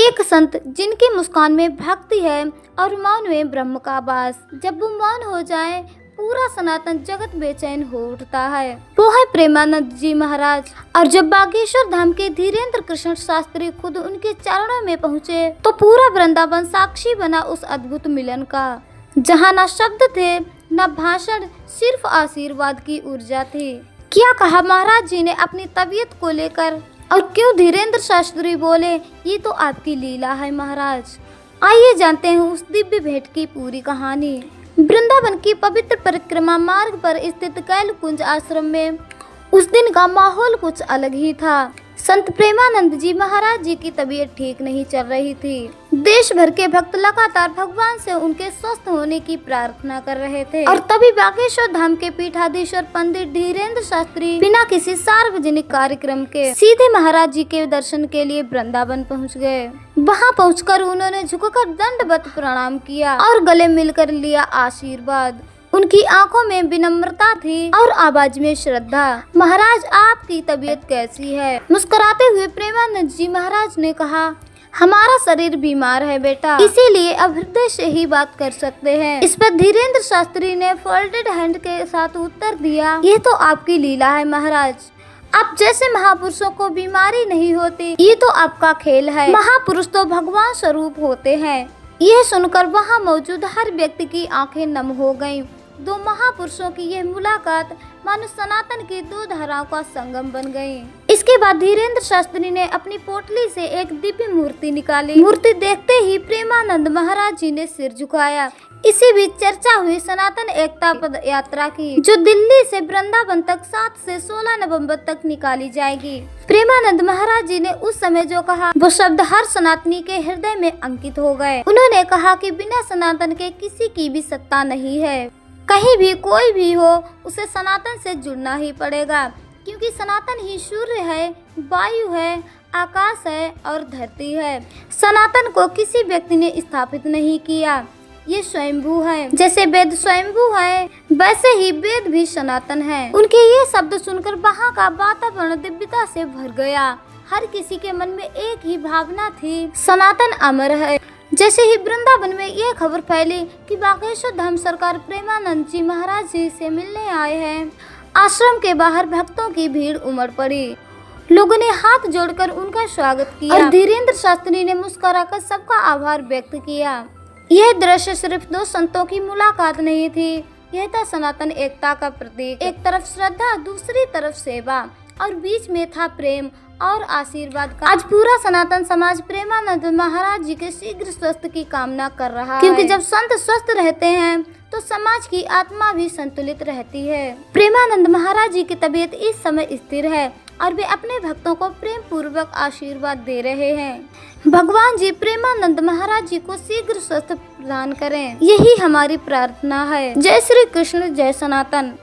एक संत जिनकी मुस्कान में भक्ति है और मौन में ब्रह्म का वास। जब वो मौन हो जाए पूरा सनातन जगत बेचैन हो उठता है। वो है प्रेमानंद जी महाराज। और जब बागेश्वर धाम के धीरेन्द्र कृष्ण शास्त्री खुद उनके चरणों में पहुँचे तो पूरा वृंदावन साक्षी बना उस अद्भुत मिलन का, जहाँ न शब्द थे न भाषण, सिर्फ आशीर्वाद की ऊर्जा थी। क्या कहा महाराज जी ने अपनी तबीयत को लेकर, और क्यों धीरेन्द्र शास्त्री बोले, ये तो आपकी लीला है महाराज। आइए जानते हैं उस दिव्य भेंट की पूरी कहानी। वृंदावन की पवित्र परिक्रमा मार्ग पर स्थित कैलकुंज आश्रम में उस दिन का माहौल कुछ अलग ही था। संत प्रेमानंद जी महाराज जी की तबीयत ठीक नहीं चल रही थी। देश भर के भक्त लगातार भगवान से उनके स्वस्थ होने की प्रार्थना कर रहे थे। और तभी बागेश्वर धाम के पीठाधीश्वर पंडित धीरेन्द्र शास्त्री बिना किसी सार्वजनिक कार्यक्रम के सीधे महाराज जी के दर्शन के लिए वृंदावन पहुंच गए। वहां पहुंचकर उन्होंने झुककर दंडवत प्रणाम किया और गले मिलकर लिया आशीर्वाद। उनकी आंखों में विनम्रता थी और आवाज में श्रद्धा। महाराज, आपकी तबीयत कैसी है? मुस्कुराते हुए प्रेमानंद जी महाराज ने कहा, हमारा शरीर बीमार है बेटा, इसीलिए अब हृदय से ही बात कर सकते हैं। इस पर धीरेन्द्र शास्त्री ने फोल्डेड हैंड के साथ उत्तर दिया, ये तो आपकी लीला है महाराज। आप जैसे महापुरुषों को बीमारी नहीं होती, ये तो आपका खेल है। महापुरुष तो भगवान स्वरूप होते हैं। यह सुनकर वहाँ मौजूद हर व्यक्ति की आंखें नम हो गईं। दो महापुरुषों की यह मुलाकात मानो सनातन की दो धाराओं का संगम बन गई। इसके बाद धीरेन्द्र शास्त्री ने अपनी पोटली से एक दिव्य मूर्ति निकाली। मूर्ति देखते ही प्रेमानंद महाराज जी ने सिर झुकाया। इसी बीच चर्चा हुई सनातन एकता पद यात्रा की, जो दिल्ली से वृंदावन तक 7 से 16 नवंबर तक निकाली जाएगी। प्रेमानंद महाराज जी ने उस समय जो कहा वो शब्द हर सनातनी के हृदय में अंकित हो गए। उन्होंने कहा कि बिना सनातन के किसी की भी सत्ता नहीं है। कहीं भी कोई भी हो, उसे सनातन से जुड़ना ही पड़ेगा, क्योंकि सनातन ही सूर्य है, वायु है, आकाश है और धरती है। सनातन को किसी व्यक्ति ने स्थापित नहीं किया, ये स्वयंभू है। जैसे वेद स्वयंभू है, वैसे ही वेद भी सनातन है। उनके ये शब्द सुनकर वहाँ का वातावरण दिव्यता से भर गया। हर किसी के मन में एक ही भावना थी, सनातन अमर है। जैसे ही वृंदावन में ये खबर फैली कि बागेश्वर धाम सरकार प्रेमानंद जी महाराज जी से मिलने आए हैं, आश्रम के बाहर भक्तों की भीड़ उमड़ पड़ी। लोगों ने हाथ जोड़कर उनका स्वागत किया और धीरेन्द्र शास्त्री ने मुस्कुराकर सबका आभार व्यक्त किया। यह दृश्य सिर्फ दो संतों की मुलाकात नहीं थी, यह था सनातन एकता का प्रतीक। एक तरफ श्रद्धा, दूसरी तरफ सेवा और बीच में था प्रेम और आशीर्वाद का। आज पूरा सनातन समाज प्रेमानंद महाराज जी के शीघ्र स्वस्थ की कामना कर रहा है, क्योंकि जब संत स्वस्थ रहते हैं तो समाज की आत्मा भी संतुलित रहती है। प्रेमानंद महाराज जी की तबीयत इस समय स्थिर है और वे अपने भक्तों को प्रेम पूर्वक आशीर्वाद दे रहे हैं। भगवान जी प्रेमानंद महाराज जी को शीघ्र स्वस्थ प्रदान करें, यही हमारी प्रार्थना है। जय श्री कृष्ण, जय सनातन।